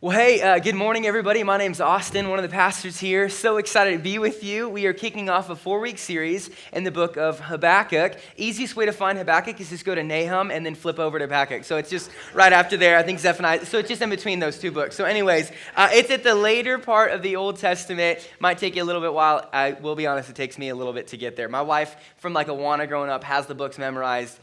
Well, hey, good morning, everybody. My name's Austin, one of the pastors here. So excited to be with you. We are kicking off a 4-week series in the book of Habakkuk. Easiest way to find Habakkuk is just go to Nahum and then flip over to Habakkuk. So it's just right after there. I think Zephaniah. So it's just in between those two books. So anyways, it's at the later part of the Old Testament. Might take you a little bit while. I will be honest, it takes me a little bit to get there. My wife, from like Awana growing up, has the books memorized.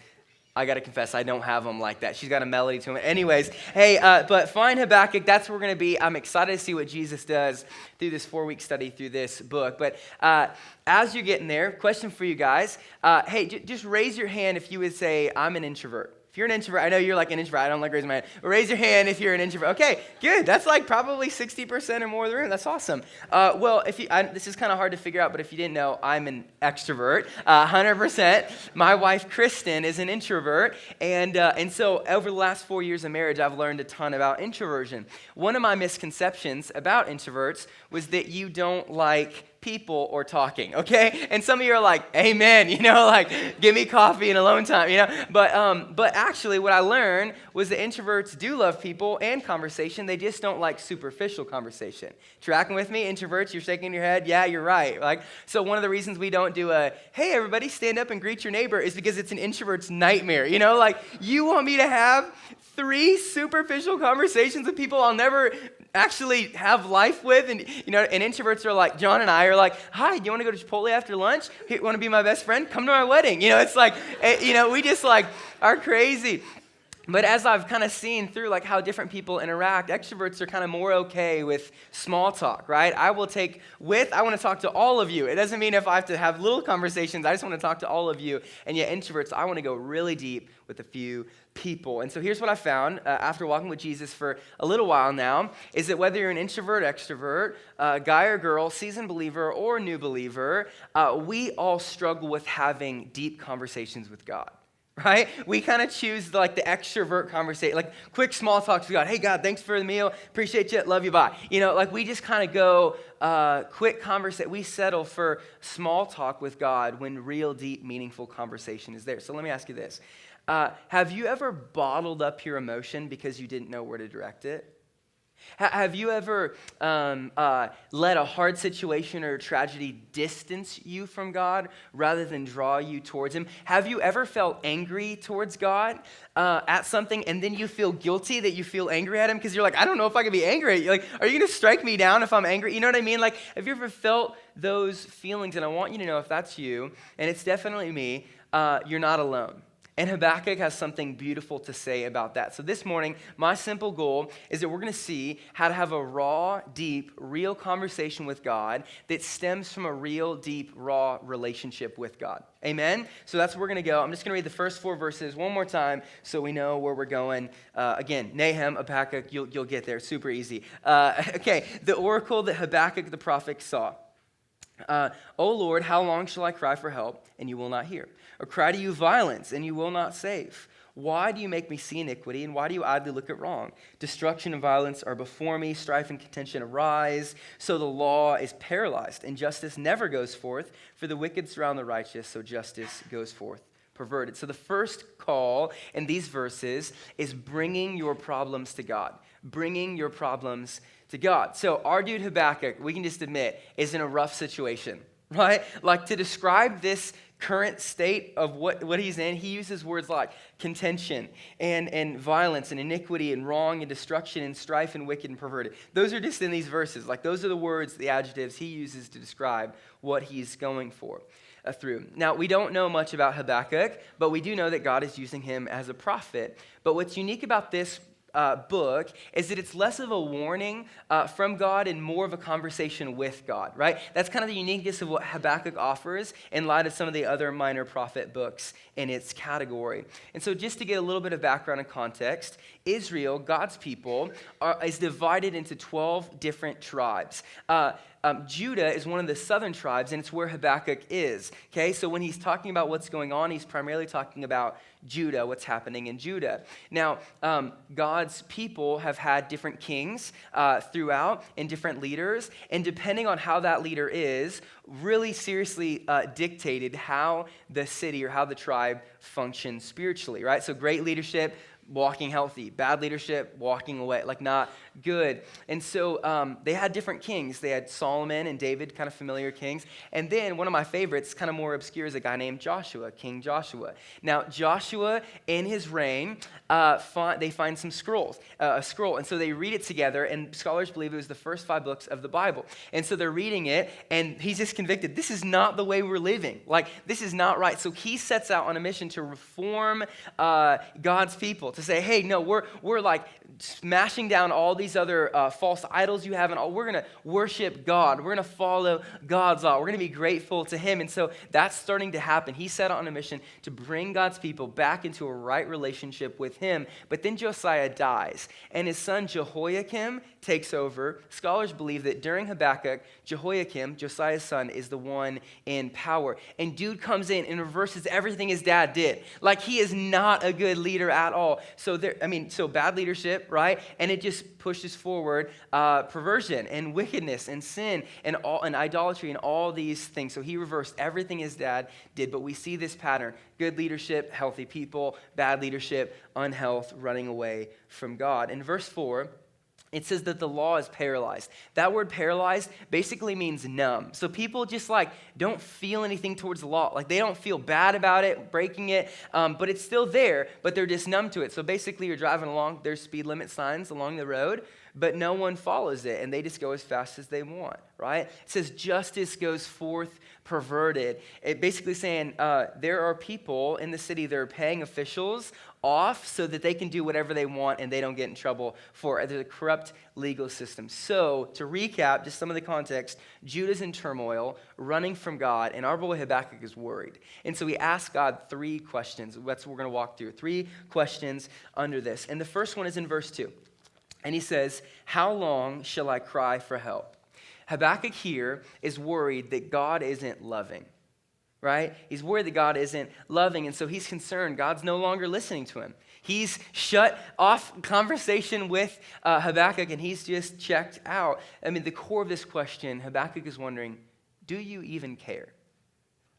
I got to confess, I don't have them like that. She's got a melody to them. Anyways, hey, but find Habakkuk. That's where we're going to be. I'm excited to see what Jesus does through this 4-week study through this book. But as you're getting there, question for you guys. Hey, just raise your hand if you would say, I'm an introvert. If you're an introvert, I know you're like an introvert. I don't like raising my hand. But raise your hand if you're an introvert. Okay, good. That's like probably 60% or more of the room. That's awesome. Well, this is kind of hard to figure out, but if you didn't know, I'm an extrovert, 100%. My wife, Kristen, is an introvert. And so over the last 4 years of marriage, I've learned a ton about introversion. One of my misconceptions about introverts was that you don't like people or talking, okay? And some of you are like, amen, like, give me coffee and alone time, But actually, what I learned was that introverts do love people and conversation. They just don't like superficial conversation. Tracking with me, introverts, you're shaking your head. Yeah, you're right. So one of the reasons we don't do a, hey, everybody, stand up and greet your neighbor is because it's an introvert's nightmare, you want me to have 3 superficial conversations with people I'll never actually have life with, and introverts are like, John and I are like, hi, do you want to go to Chipotle after lunch? You want to be my best friend? Come to my wedding. It's like, we just like are crazy. But as I've kind of seen through like how different people interact, extroverts are kind of more okay with small talk, right? I want to talk to all of you. It doesn't mean if I have to have little conversations, I just want to talk to all of you. And yet introverts, I want to go really deep with a few people. And so here's what I found after walking with Jesus for a little while now, is that whether you're an introvert, extrovert, guy or girl, seasoned believer or new believer, we all struggle with having deep conversations with God. Right? We kind of choose the extrovert conversation, like quick small talks with God. Hey, God, thanks for the meal. Appreciate you. Love you. Bye. We just kind of go quick conversation. We settle for small talk with God when real, deep, meaningful conversation is there. So let me ask you this. Have you ever bottled up your emotion because you didn't know where to direct it? Have you ever let a hard situation or tragedy distance you from God rather than draw you towards Him? Have you ever felt angry towards God at something and then you feel guilty that you feel angry at Him because you're like, I don't know if I can be angry at you. Like, are you going to strike me down if I'm angry? You know what I mean? Like, have you ever felt those feelings? And I want you to know if that's you, and it's definitely me, you're not alone. And Habakkuk has something beautiful to say about that. So this morning, my simple goal is that we're going to see how to have a raw, deep, real conversation with God that stems from a real, deep, raw relationship with God. Amen? So that's where we're going to go. I'm just going to read the first 4 verses one more time so we know where we're going. Again, Nahum, Habakkuk, you'll get there. Super easy. Okay, the oracle that Habakkuk the prophet saw. O Lord, how long shall I cry for help, and you will not hear? Or cry to you violence, and you will not save? Why do you make me see iniquity, and why do you idly look at wrong? Destruction and violence are before me, strife and contention arise. So the law is paralyzed, and justice never goes forth. For the wicked surround the righteous, so justice goes forth perverted. So the first call in these verses is bringing your problems to God. Bringing your problems to God. So our dude Habakkuk, we can just admit, is in a rough situation, right? Like, to describe this current state of what he's in, he uses words like contention and violence and iniquity and wrong and destruction and strife and wicked and perverted. Those are just in these verses. Like, those are the words, the adjectives he uses to describe what he's going through. Now, we don't know much about Habakkuk, but we do know that God is using him as a prophet. But what's unique about this book is that it's less of a warning from God and more of a conversation with God, right? That's kind of the uniqueness of what Habakkuk offers in light of some of the other minor prophet books in its category. And so just to get a little bit of background and context, Israel, God's people, is divided into 12 different tribes. Judah is one of the southern tribes, and it's where Habakkuk is. Okay, so when he's talking about what's going on, he's primarily talking about Judah, what's happening in Judah. Now, God's people have had different kings throughout and different leaders, and depending on how that leader is, really seriously dictated how the city or how the tribe functions spiritually, right? So great leadership, walking healthy. Bad leadership, walking away, like not good. And so they had different kings. They had Solomon and David, kind of familiar kings. And then one of my favorites, kind of more obscure, is a guy named Joshua, King Joshua. Now, Joshua, in his reign, they find some scrolls, a scroll. And so they read it together, and scholars believe it was the first 5 books of the Bible. And so they're reading it, and he's just convicted. This is not the way we're living. Like, this is not right. So he sets out on a mission to reform God's people, to say, hey, no, we're like smashing down all these other false idols you have, and we're going to worship God. We're going to follow God's law. We're going to be grateful to him. And so that's starting to happen. He set out on a mission to bring God's people back into a right relationship with him. But then Josiah dies, and his son Jehoiakim takes over. Scholars believe that during Habakkuk, Jehoiakim, Josiah's son, is the one in power. And dude comes in and reverses everything his dad did. Like, he is not a good leader at all. So bad leadership, right? And it just pushes forward perversion and wickedness and sin and idolatry and all these things. So he reversed everything his dad did. But we see this pattern: good leadership, healthy people; bad leadership, unhealth, running away from God. In verse 4, it says that the law is paralyzed. That word paralyzed basically means numb. So people just don't feel anything towards the law. Like, they don't feel bad about it, breaking it, but it's still there, but they're just numb to it. So basically you're driving along, there's speed limit signs along the road, but no one follows it, and they just go as fast as they want, right? It says justice goes forth perverted. It basically saying there are people in the city that are paying officials off so that they can do whatever they want and they don't get in trouble for it. There's a corrupt legal system. So to recap, just some of the context, Judah's in turmoil, running from God, and our boy Habakkuk is worried. And so he asks God 3 questions. That's what we're going to walk through. 3 questions under this. And the first one is in verse 2. And he says, "How long shall I cry for help?" Habakkuk here is worried that God isn't loving, right? He's worried that God isn't loving, and so he's concerned God's no longer listening to him. He's shut off conversation with Habakkuk, and he's just checked out. I mean, the core of this question, Habakkuk is wondering, do you even care?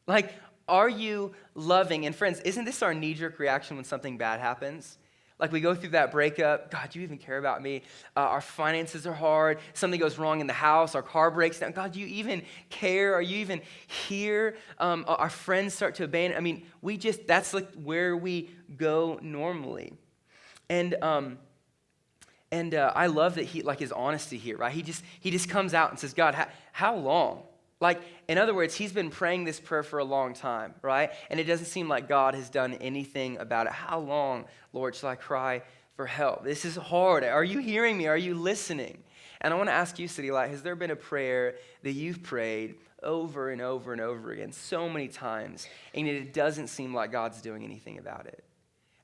Like, are you loving? And friends, isn't this our knee-jerk reaction when something bad happens? Like, we go through that breakup. God, do you even care about me? Our finances are hard. Something goes wrong in the house. Our car breaks down. God, do you even care? Are you even here? Our friends start to abandon. I mean, that's like where we go normally. And I love that his honesty here, right? He just comes out and says, God, how long? Like, in other words, he's been praying this prayer for a long time, right? And it doesn't seem like God has done anything about it. How long, Lord, shall I cry for help? This is hard. Are you hearing me? Are you listening? And I want to ask you, Citylight, has there been a prayer that you've prayed over and over and over again so many times, and it doesn't seem like God's doing anything about it?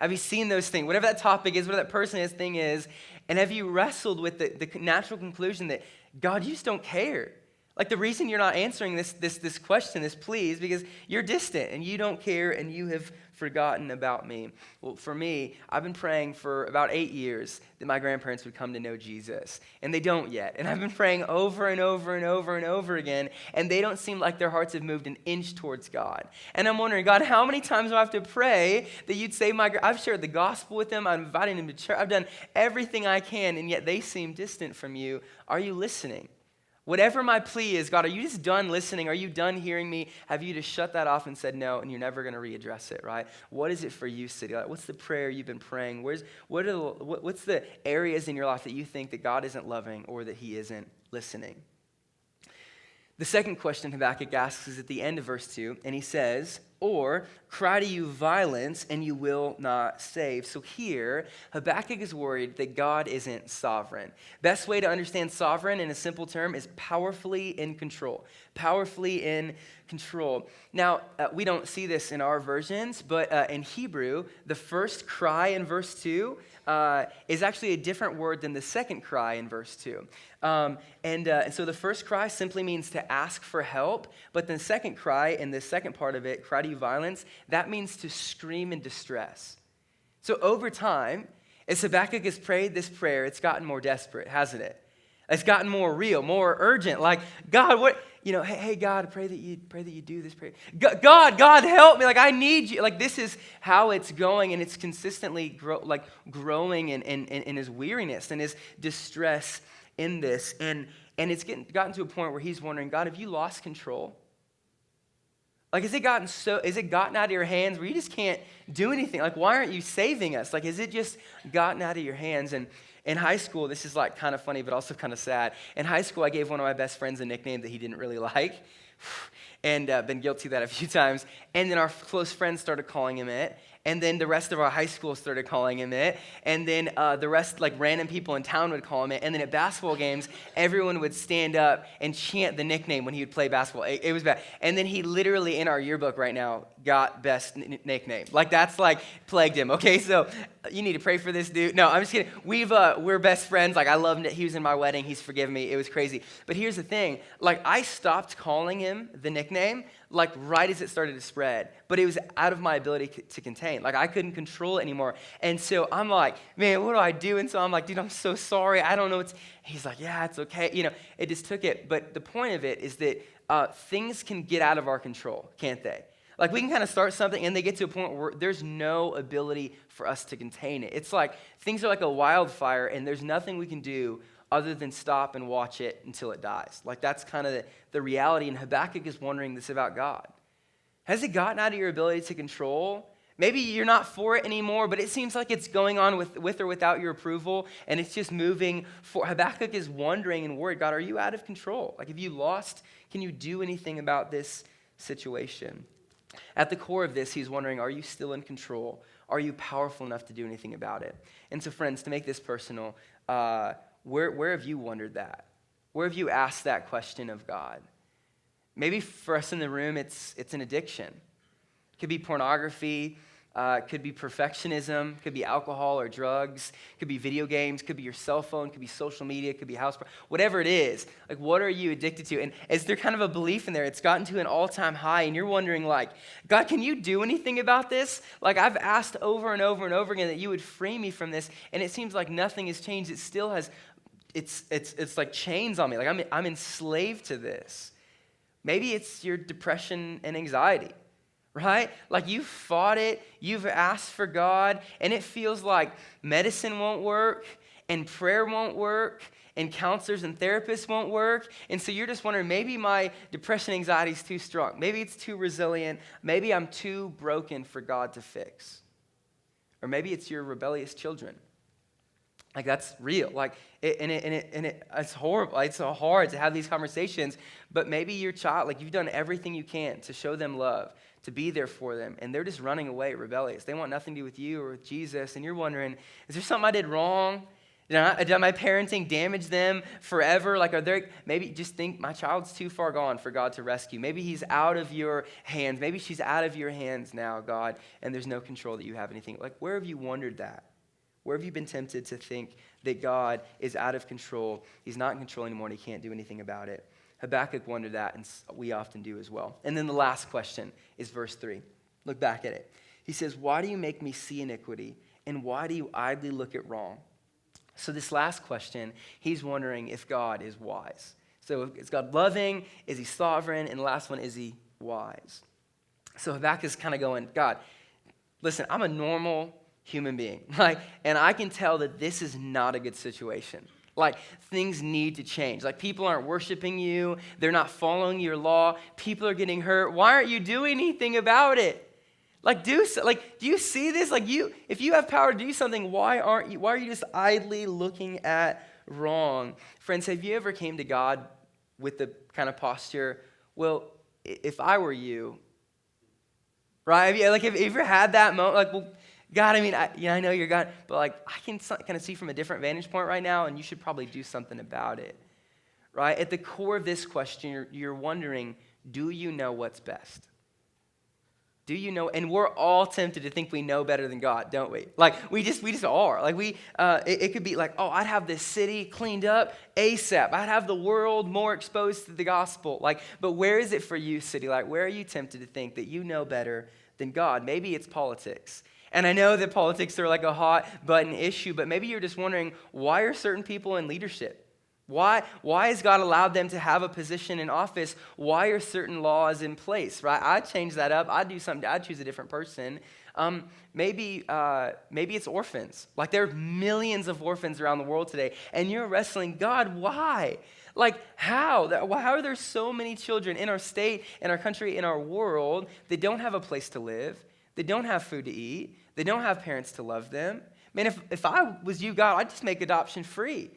Have you seen those things? Whatever that topic is, whatever that person is, thing is, and have you wrestled with the natural conclusion that, God, you just don't care? Like, the reason you're not answering this question, this plea, is because you're distant and you don't care and you have forgotten about me. Well, for me, I've been praying for about 8 years that my grandparents would come to know Jesus, and they don't yet. And I've been praying over and over and over and over again, and they don't seem like their hearts have moved an inch towards God. And I'm wondering, God, how many times do I have to pray that you'd save I've shared the gospel with them, I'm inviting them to church, I've done everything I can, and yet they seem distant from you. Are you listening? Whatever my plea is, God, are you just done listening? Are you done hearing me? Have you just shut that off and said no, and you're never going to readdress it, right? What is it for you, Citylight? What's the prayer you've been praying? What's the areas in your life that you think that God isn't loving or that he isn't listening? The second question Habakkuk asks is at the end of verse 2, and he says, or cry to you violence and you will not save. So here, Habakkuk is worried that God isn't sovereign. Best way to understand sovereign in a simple term is powerfully in control. Powerfully in control. Now, we don't see this in our versions, but in Hebrew, the first cry in verse 2 is actually a different word than the second cry in verse 2. And so the first cry simply means to ask for help, but the second cry, in the second part of it, cry to you violence, that means to scream in distress. So over time, as Habakkuk has prayed this prayer, it's gotten more desperate, hasn't it? It's gotten more real, more urgent. Like, God, what, hey, God, pray that you do this. Pray. God, help me. Like, I need you. Like, this is how it's going, and it's consistently growing in his weariness and his distress in this. And it's gotten to a point where he's wondering, God, have you lost control? Like, has it gotten out of your hands where you just can't do anything? Like, why aren't you saving us? Like, has it just gotten out of your hands? And in high school, this is like kind of funny, but also kind of sad. In high school, I gave one of my best friends a nickname that he didn't really like, and been guilty of that a few times. And then our close friends started calling him it. And then the rest of our high school started calling him it. And then the rest, like random people in town would call him it. And then at basketball games, everyone would stand up and chant the nickname when he would play basketball. It was bad. And then he literally, in our yearbook right now, got best nickname. Like, that's like plagued him. Okay, so you need to pray for this dude. No, I'm just kidding. We're best friends. Like, I loved it. He was in my wedding. He's forgiven me. It was crazy. But here's the thing. Like, I stopped calling him the nickname like right as it started to spread, but it was out of my ability to contain. Like, I couldn't control it anymore. And so I'm like, man, what do I do? And so I'm like, dude, I'm so sorry. I don't know. He's like, yeah, it's okay. It just took it. But the point of it is that things can get out of our control, can't they? Like, we can kind of start something and they get to a point where there's no ability for us to contain it. It's like things are like a wildfire and there's nothing we can do other than stop and watch it until it dies. Like, that's kind of the reality. And Habakkuk is wondering this about God. Has it gotten out of your ability to control? Maybe you're not for it anymore, but it seems like it's going on with or without your approval, and it's just moving forward. Habakkuk is wondering and worried, God, are you out of control? Like, have you lost? Can you do anything about this situation? At the core of this, he's wondering, are you still in control? Are you powerful enough to do anything about it? And so, friends, to make this personal, where have you wondered that? Where have you asked that question of God? Maybe for us in the room, it's an addiction. It could be pornography, could be perfectionism, could be alcohol or drugs, could be video games, could be your cell phone, could be social media, could be house, whatever it is. Like, what are you addicted to? And is there kind of a belief in there? It's gotten to an all-time high, and you're wondering, like, God, can you do anything about this? Like, I've asked over and over and over again that you would free me from this, and it seems like nothing has changed. It still has, it's like chains on me. Like, I'm enslaved to this. Maybe it's your depression and anxiety. Right? Like, you've fought it, you've asked for God, and it feels like medicine won't work, and prayer won't work, and counselors and therapists won't work. And so you're just wondering, maybe my depression and anxiety is too strong. Maybe it's too resilient. Maybe I'm too broken for God to fix. Or maybe it's your rebellious children. Like, that's real. Like, it's horrible. It's so hard to have these conversations. But maybe your child, like, you've done everything you can to show them love, to be there for them, and they're just running away rebellious. They want nothing to do with you or with Jesus, and you're wondering, is there something I did wrong? Did my parenting damage them forever? Like, maybe just think my child's too far gone for God to rescue. Maybe he's out of your hands. Maybe she's out of your hands now, God, and there's no control that you have anything. Like, where have you wondered that? Where have you been tempted to think that God is out of control? He's not in control anymore, and he can't do anything about it. Habakkuk wondered that, and we often do as well. And then the last question is verse 3. Look back at it. He says, why do you make me see iniquity, and why do you idly look at wrong? So this last question, he's wondering if God is wise. So is God loving? Is he sovereign? And the last one, is he wise? So Habakkuk's kind of going, God, listen, I'm a normal human being, right? And I can tell that this is not a good situation. Like, things need to change. Like, people aren't worshiping you. They're not following your law. People are getting hurt. Why aren't you doing anything about it? Like, do you see this? Like, if you have power to do something, why are you just idly looking at wrong? Friends, have you ever came to God with the kind of posture, well, if I were you, right? Have you ever had that moment? Like, well, God, I mean, I know you're God, but like, I can kind of see from a different vantage point right now, and you should probably do something about it, right? At the core of this question, you're wondering, do you know what's best? Do you know? And we're all tempted to think we know better than God, don't we? Like, we just are. Like, it could be like, oh, I'd have this city cleaned up ASAP. I'd have the world more exposed to the gospel. Like, but where is it for you, Citylight? Where are you tempted to think that you know better than God? Maybe it's politics. And I know that politics are like a hot button issue, but maybe you're just wondering, why are certain people in leadership? Why has God allowed them to have a position in office? Why are certain laws in place, right? I'd change that up. I'd do something. I'd choose a different person. Maybe it's orphans. Like there are millions of orphans around the world today, and you're wrestling, God, why? Like how? How are there so many children in our state, in our country, in our world that don't have a place to live, that don't have food to eat, that don't have parents to love them? Man, if I was you, God, I'd just make adoption free.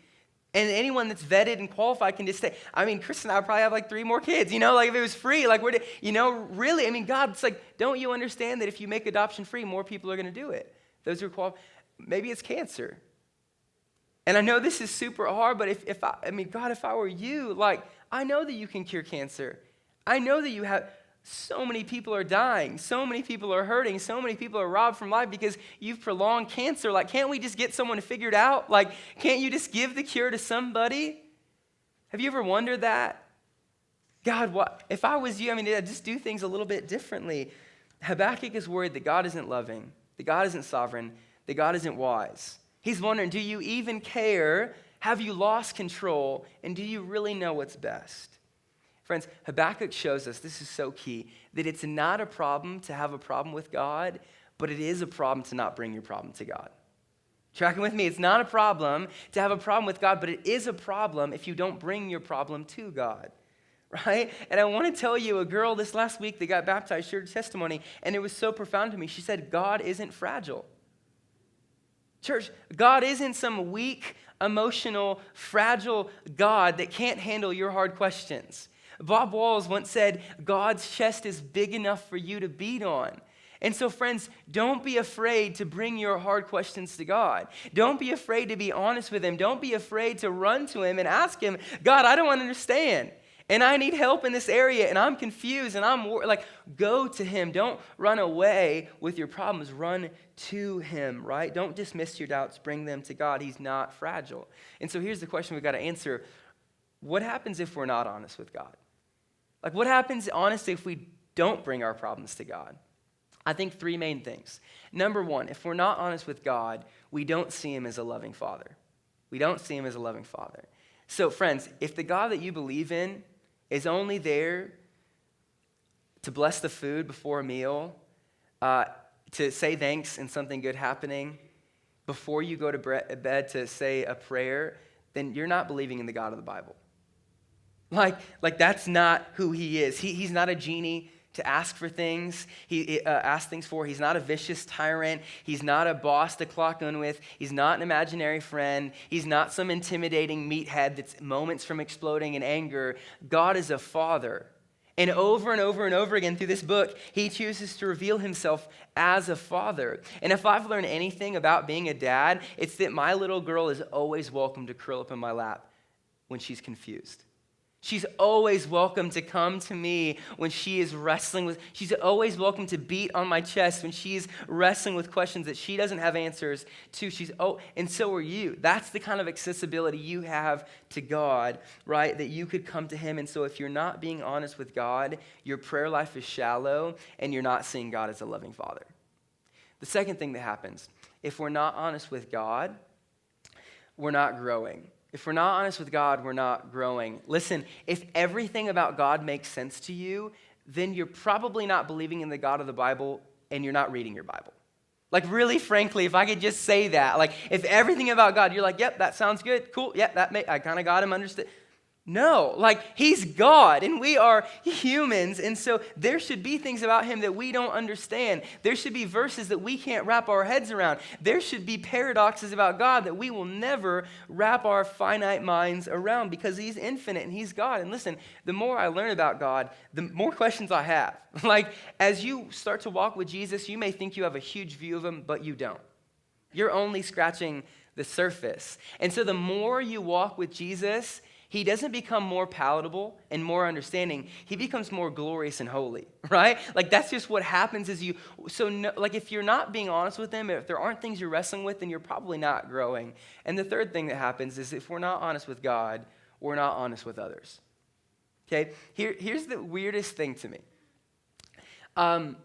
And anyone that's vetted and qualified can just stay. I mean, Chris and I would probably have like 3 more kids, like if it was free, like really, I mean, God, it's like, don't you understand that if you make adoption free, more people are going to do it? Those who are qualified. Maybe it's cancer. And I know this is super hard, but God, if I were you, like, I know that you can cure cancer. I know that you have, so many people are dying. So many people are hurting. So many people are robbed from life because you've prolonged cancer. Like, can't we just get someone to figure it out? Like, can't you just give the cure to somebody? Have you ever wondered that? God, what if I was you? I'd just do things a little bit differently. Habakkuk is worried that God isn't loving, that God isn't sovereign, that God isn't wise. He's wondering, do you even care? Have you lost control? And do you really know what's best? Friends, Habakkuk shows us, this is so key, that it's not a problem to have a problem with God, but it is a problem to not bring your problem to God. Tracking with me? It's not a problem to have a problem with God, but it is a problem if you don't bring your problem to God, right? And I want to tell you, a girl this last week that got baptized shared a testimony, and it was so profound to me. She said, God isn't fragile. Church, God isn't some weak, emotional, fragile God that can't handle your hard questions. Bob Walls once said, God's chest is big enough for you to beat on. And so, friends, don't be afraid to bring your hard questions to God. Don't be afraid to be honest with him. Don't be afraid to run to him and ask him, God, I don't understand. And I need help in this area, and I'm confused, and go to him. Don't run away with your problems. Run to him, right? Don't dismiss your doubts. Bring them to God. He's not fragile. And so here's the question we've got to answer. What happens if we're not honest with God? Like, what happens, honestly, if we don't bring our problems to God? I think 3 main things. Number 1, if we're not honest with God, we don't see him as a loving father. We don't see him as a loving father. So, friends, if the God that you believe in is only there to bless the food before a meal, to say thanks and something good happening, before you go to bed to say a prayer, then you're not believing in the God of the Bible. Like that's not who he is. He's not a genie to ask for things. Ask things for. He's not a vicious tyrant. He's not a boss to clock in with. He's not an imaginary friend. He's not some intimidating meathead that's moments from exploding in anger. God is a father. And over and over and over again through this book, he chooses to reveal himself as a father. And if I've learned anything about being a dad, it's that my little girl is always welcome to curl up in my lap when she's confused. She's always welcome to come to me when she is she's always welcome to beat on my chest when she's wrestling with questions that she doesn't have answers to. And so are you. That's the kind of accessibility you have to God, right? That you could come to him. And so if you're not being honest with God, your prayer life is shallow and you're not seeing God as a loving father. The second thing that happens, if we're not honest with God, we're not growing. If we're not honest with God, we're not growing. Listen, if everything about God makes sense to you, then you're probably not believing in the God of the Bible and you're not reading your Bible. Like really, frankly, if I could just say that, like if everything about God, you're like, yep, that sounds good, cool, yep, I kind of got him, understood. No, like he's God and we are humans, and so there should be things about him that we don't understand. There should be verses that we can't wrap our heads around. There should be paradoxes about God that we will never wrap our finite minds around because he's infinite and he's God. And listen, the more I learn about God, the more questions I have. Like as you start to walk with Jesus, you may think you have a huge view of him, but you don't. You're only scratching the surface. And so the more you walk with Jesus, he doesn't become more palatable and more understanding. He becomes more glorious and holy, right? Like that's just what happens if you're not being honest with him, if there aren't things you're wrestling with, then you're probably not growing. And the third thing that happens is if we're not honest with God, we're not honest with others. Okay? Here's the weirdest thing to me.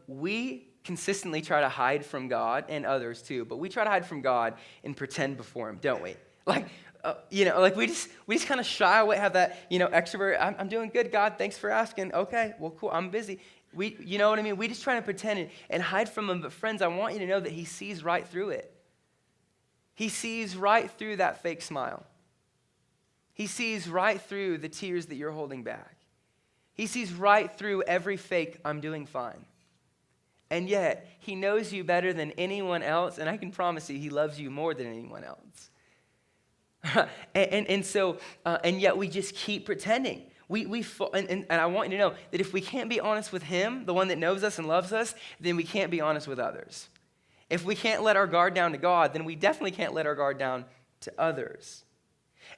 We consistently try to hide from God and others too, but we try to hide from God and pretend before him, don't we? Like, like we just kind of shy away, have that, extrovert, I'm doing good, God, thanks for asking. Okay, well, cool, I'm busy. You know what I mean? We just try to pretend and hide from him. But friends, I want you to know that he sees right through it. He sees right through that fake smile. He sees right through the tears that you're holding back. He sees right through every fake, I'm doing fine. And yet, he knows you better than anyone else, and I can promise you, he loves you more than anyone else. and yet we just keep pretending. And I want you to know that if we can't be honest with him, the one that knows us and loves us, then we can't be honest with others. If we can't let our guard down to God, then we definitely can't let our guard down to others.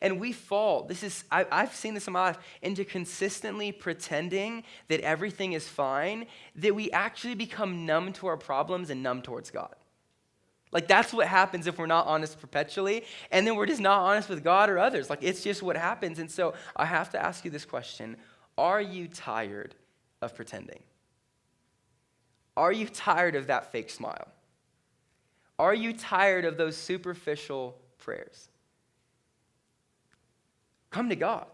And we fall, I've seen this in my life, into consistently pretending that everything is fine, that we actually become numb to our problems and numb towards God. Like, that's what happens if we're not honest perpetually, and then we're just not honest with God or others. Like, it's just what happens. And so I have to ask you this question. Are you tired of pretending? Are you tired of that fake smile? Are you tired of those superficial prayers? Come to God.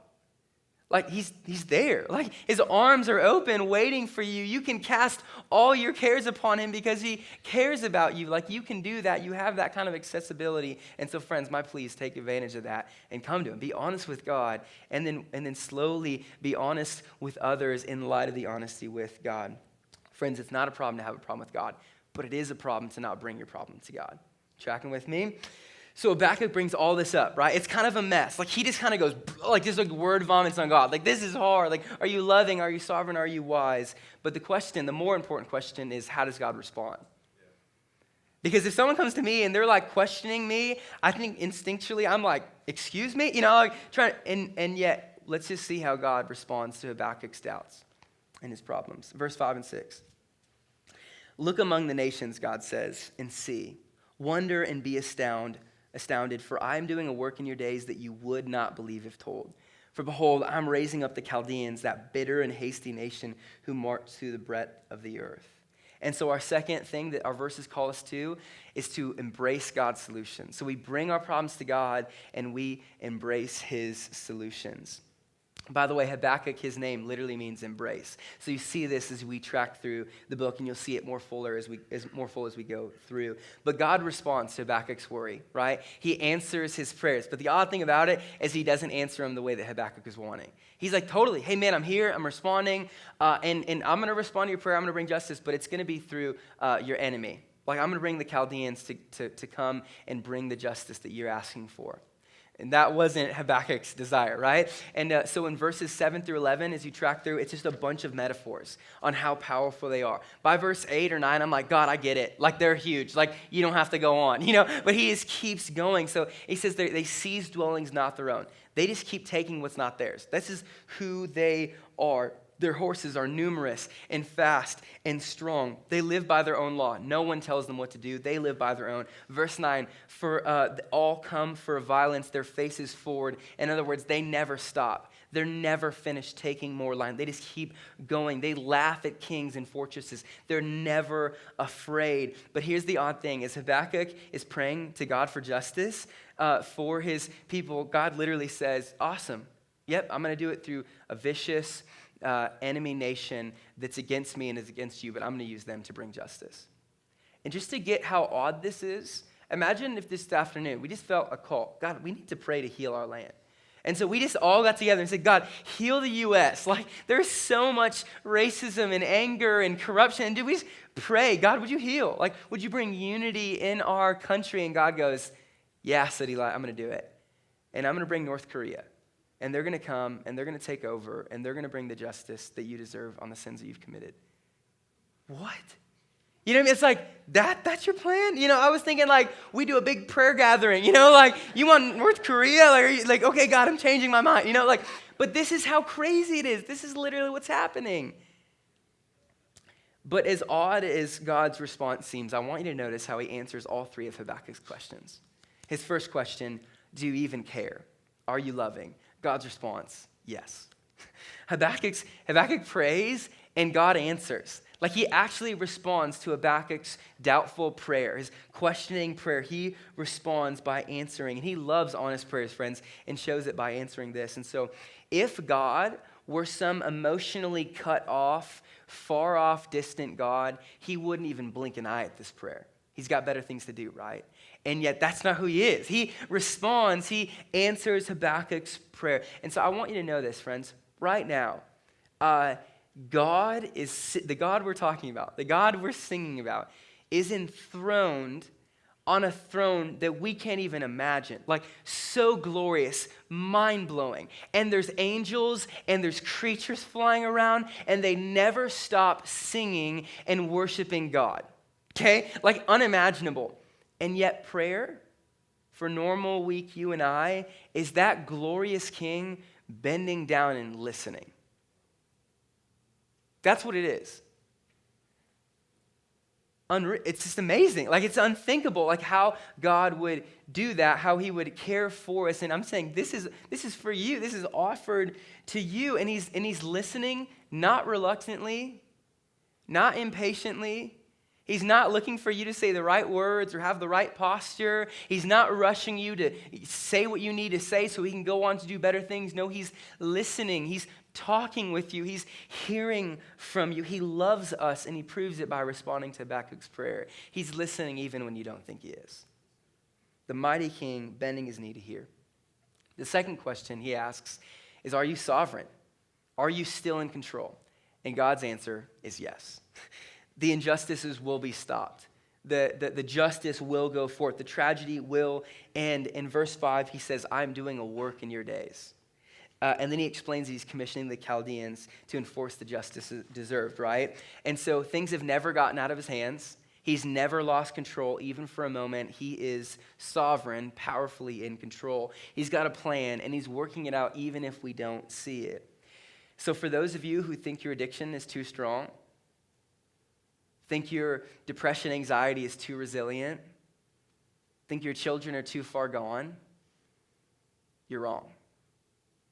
Like, he's there. Like, his arms are open waiting for you. You can cast all your cares upon him because he cares about you. Like, you can do that. You have that kind of accessibility. And so, friends, my please, take advantage of that and come to him. Be honest with God, and then slowly be honest with others in light of the honesty with God. Friends, it's not a problem to have a problem with God, but it is a problem to not bring your problem to God. Tracking with me? So Habakkuk brings all this up, right? It's kind of a mess. Like, he just kind of goes, like, just like word vomits on God. Like, this is hard. Like, are you loving? Are you sovereign? Are you wise? But the more important question is, how does God respond? Because if someone comes to me and they're like questioning me, I think instinctually I'm like, excuse me? Like and yet, let's just see how God responds to Habakkuk's doubts and his problems. Verse 5 and 6. Look among the nations, God says, and see. Wonder and be astounded, for I am doing a work in your days that you would not believe if told. For behold, I'm raising up the Chaldeans, that bitter and hasty nation who march through the breadth of the earth. And so our second thing that our verses call us to is to embrace God's solutions. So we bring our problems to God and we embrace his solutions. By the way, Habakkuk, his name literally means embrace. So you see this as we track through the book, and you'll see it more full as we go through. But God responds to Habakkuk's worry, right? He answers his prayers. But the odd thing about it is he doesn't answer them the way that Habakkuk is wanting. He's like, totally, hey man, I'm here, I'm responding, and I'm going to respond to your prayer, I'm going to bring justice, but it's going to be through your enemy. Like, I'm going to bring the Chaldeans to come and bring the justice that you're asking for. And that wasn't Habakkuk's desire, right? And so in verses 7 through 11, as you track through, it's just a bunch of metaphors on how powerful they are. By verse 8 or 9, I'm like, God, I get it. Like, they're huge. Like, you don't have to go on, But he just keeps going. So he says they seize dwellings not their own. They just keep taking what's not theirs. This is who they are. Their horses are numerous and fast and strong. They live by their own law. No one tells them what to do. They live by their own. Verse 9, for all come for violence, their faces forward. In other words, they never stop. They're never finished taking more land. They just keep going. They laugh at kings and fortresses. They're never afraid. But here's the odd thing. As Habakkuk is praying to God for justice for his people, God literally says, awesome. Yep, I'm going to do it through a vicious enemy nation that's against me and is against you, but I'm going to use them to bring justice. And just to get how odd this is, imagine if this afternoon we just felt a call. God, we need to pray to heal our land. And so we just all got together and said, God, heal the U.S. Like, there's so much racism and anger and corruption. And do we just pray, God, would you heal? Like, would you bring unity in our country? And God goes, yeah, Citylight, I'm going to do it. And I'm going to bring North Korea. And they're going to come, and they're going to take over, and they're going to bring the justice that you deserve on the sins that you've committed. What? You know what I mean? It's like, that's your plan? I was thinking, like, we do a big prayer gathering, like, you want North Korea? Like, are you, like, okay, God, I'm changing my mind, but this is how crazy it is. This is literally what's happening. But as odd as God's response seems, I want you to notice how he answers all three of Habakkuk's questions. His first question, do you even care? Are you loving? God's response, yes. Habakkuk prays, and God answers. Like he actually responds to Habakkuk's doubtful prayer, his questioning prayer. He responds by answering. And he loves honest prayers, friends, and shows it by answering this. And so if God were some emotionally cut off, far off, distant God, he wouldn't even blink an eye at this prayer. He's got better things to do, right? And yet that's not who he is. He responds, he answers Habakkuk's prayer. And so I want you to know this, friends, right now. God is, the God we're talking about, the God we're singing about, is enthroned on a throne that we can't even imagine. Like, so glorious, mind-blowing. And there's angels and there's creatures flying around, and they never stop singing and worshiping God. Okay? Like, unimaginable. And yet prayer, for normal, weak you and I, is that glorious King bending down and listening. That's what it is. It's just amazing. Like, it's unthinkable, like how God would do that, how he would care for us. And I'm saying this is for you. This is offered to you. And he's listening, not reluctantly, not impatiently. He's not looking for you to say the right words or have the right posture. He's not rushing you to say what you need to say so he can go on to do better things. No, he's listening. He's talking with you. He's hearing from you. He loves us, and he proves it by responding to Habakkuk's prayer. He's listening even when you don't think he is. The mighty King bending his knee to hear. The second question he asks is, are you sovereign? Are you still in control? And God's answer is yes. The injustices will be stopped. The justice will go forth. The tragedy will end. In verse 5, he says, I'm doing a work in your days. And then he explains that he's commissioning the Chaldeans to enforce the justice deserved, right? And so things have never gotten out of his hands. He's never lost control, even for a moment. He is sovereign, powerfully in control. He's got a plan, and he's working it out even if we don't see it. So for those of you who think your addiction is too strong, think your depression, anxiety is too resilient, think your children are too far gone, you're wrong.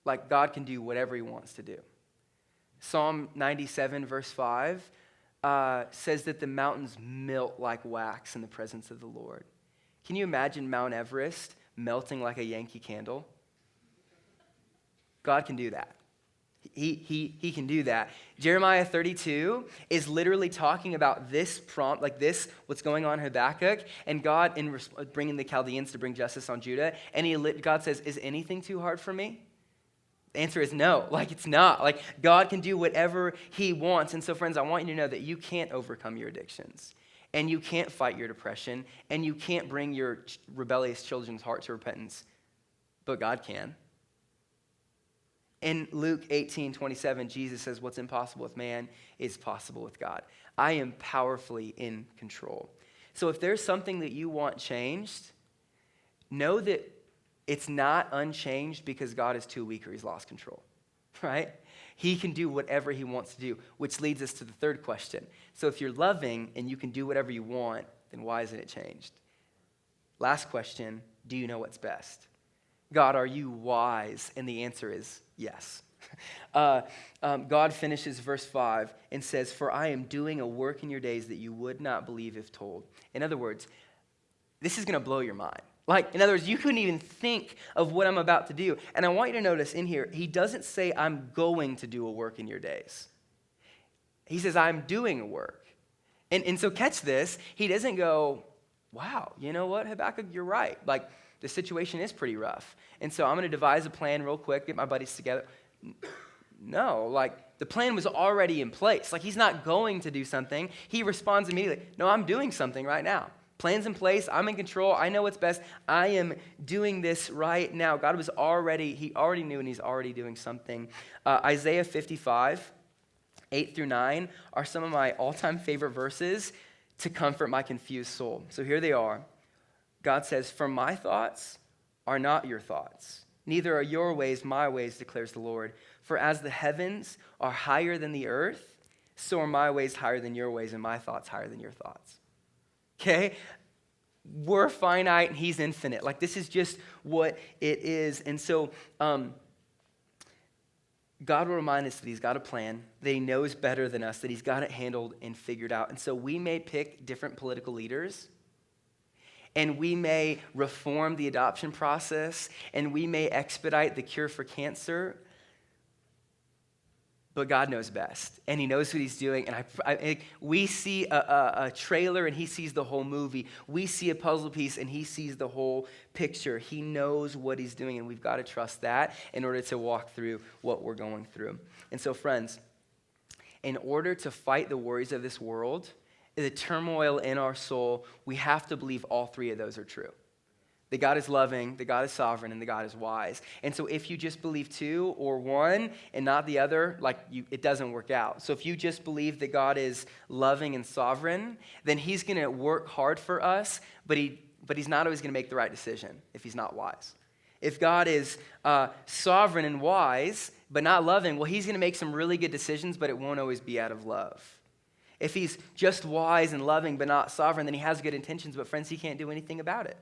Like, God can do whatever he wants to do. Psalm 97, verse 5, says that the mountains melt like wax in the presence of the Lord. Can you imagine Mount Everest melting like a Yankee candle? God can do that. He can do that. Jeremiah 32 is literally talking about this prompt, like this, what's going on in Habakkuk, and God in bringing the Chaldeans to bring justice on Judah. And God says, is anything too hard for me? The answer is no. Like, it's not. Like, God can do whatever he wants. And so, friends, I want you to know that you can't overcome your addictions, and you can't fight your depression, and you can't bring your rebellious children's heart to repentance, but God can. In Luke 18:27, Jesus says, what's impossible with man is possible with God. I am powerfully in control. So if there's something that you want changed, know that it's not unchanged because God is too weak or he's lost control, right? He can do whatever he wants to do, which leads us to the third question. So if you're loving and you can do whatever you want, then why isn't it changed? Last question, do you know what's best? God, are you wise? And the answer is yes. God finishes verse 5 and says, for I am doing a work in your days that you would not believe if told. In other words, this is going to blow your mind. Like, in other words, you couldn't even think of what I'm about to do. And I want you to notice in here, he doesn't say, I'm going to do a work in your days. He says, I'm doing a work. And so catch this. He doesn't go, wow, you know what, Habakkuk, you're right. Like, the situation is pretty rough. And so I'm going to devise a plan real quick, get my buddies together. No, like, the plan was already in place. Like, he's not going to do something. He responds immediately, no, I'm doing something right now. Plan's in place. I'm in control. I know what's best. I am doing this right now. God he already knew, and he's already doing something. Isaiah 55, 8-9 are some of my all-time favorite verses to comfort my confused soul. So here they are. God says, for my thoughts are not your thoughts. Neither are your ways my ways, declares the Lord. For as the heavens are higher than the earth, so are my ways higher than your ways, and my thoughts higher than your thoughts. Okay? We're finite and he's infinite. Like, this is just what it is. And so God will remind us that he's got a plan, that he knows better than us, that he's got it handled and figured out. And so we may pick different political leaders, and we may reform the adoption process, and we may expedite the cure for cancer, but God knows best, and he knows what he's doing. And we see a trailer, and he sees the whole movie. We see a puzzle piece, and he sees the whole picture. He knows what he's doing, and we've got to trust that in order to walk through what we're going through. And so, friends, in order to fight the worries of this world, the turmoil in our soul, we have to believe all three of those are true. That God is loving, that God is sovereign, and that God is wise. And so if you just believe two or one and not the other, it doesn't work out. So if you just believe that God is loving and sovereign, then he's going to work hard for us, but he's not always going to make the right decision if he's not wise. If God is sovereign and wise, but not loving, well, he's going to make some really good decisions, but it won't always be out of love. If he's just wise and loving, but not sovereign, then he has good intentions, but friends, he can't do anything about it.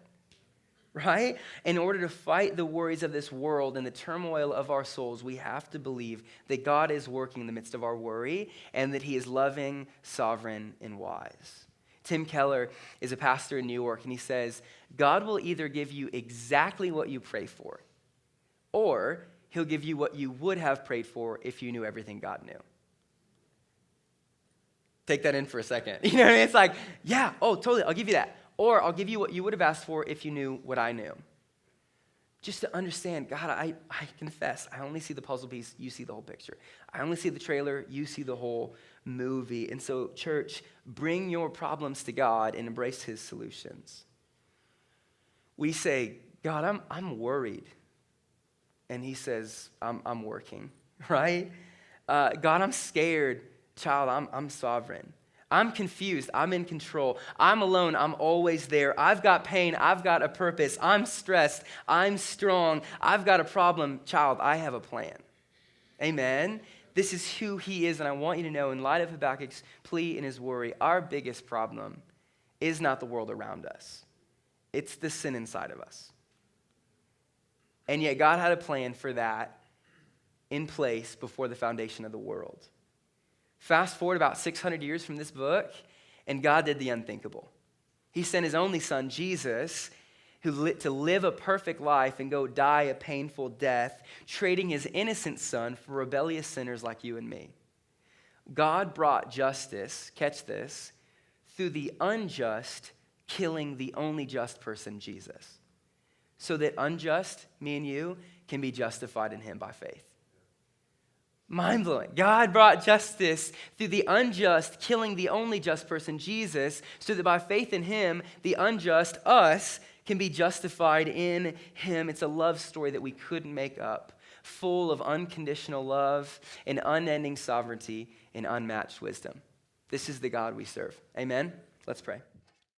Right? In order to fight the worries of this world and the turmoil of our souls, we have to believe that God is working in the midst of our worry and that he is loving, sovereign, and wise. Tim Keller is a pastor in New York, and he says, God will either give you exactly what you pray for, or he'll give you what you would have prayed for if you knew everything God knew. Take that in for a second. You know what I mean? It's like, yeah, oh, totally, I'll give you that. Or I'll give you what you would have asked for if you knew what I knew. Just to understand, God, I confess, I only see the puzzle piece, you see the whole picture. I only see the trailer, you see the whole movie. And so, church, bring your problems to God and embrace his solutions. We say, God, I'm worried. And he says, I'm working, right? God, I'm scared. Child, I'm sovereign. I'm confused. I'm in control. I'm alone. I'm always there. I've got pain. I've got a purpose. I'm stressed. I'm strong. I've got a problem. Child, I have a plan. Amen. This is who he is, and I want you to know, in light of Habakkuk's plea and his worry, our biggest problem is not the world around us. It's the sin inside of us. And yet God had a plan for that in place before the foundation of the world. Fast forward about 600 years from this book, and God did the unthinkable. He sent his only son, Jesus, to live a perfect life and go die a painful death, trading his innocent son for rebellious sinners like you and me. God brought justice, catch this, through the unjust killing the only just person, Jesus, so that unjust, me and you, can be justified in him by faith. Mind-blowing. God brought justice through the unjust, killing the only just person, Jesus, so that by faith in him, the unjust, us, can be justified in him. It's a love story that we couldn't make up, full of unconditional love and unending sovereignty and unmatched wisdom. This is the God we serve. Amen? Let's pray.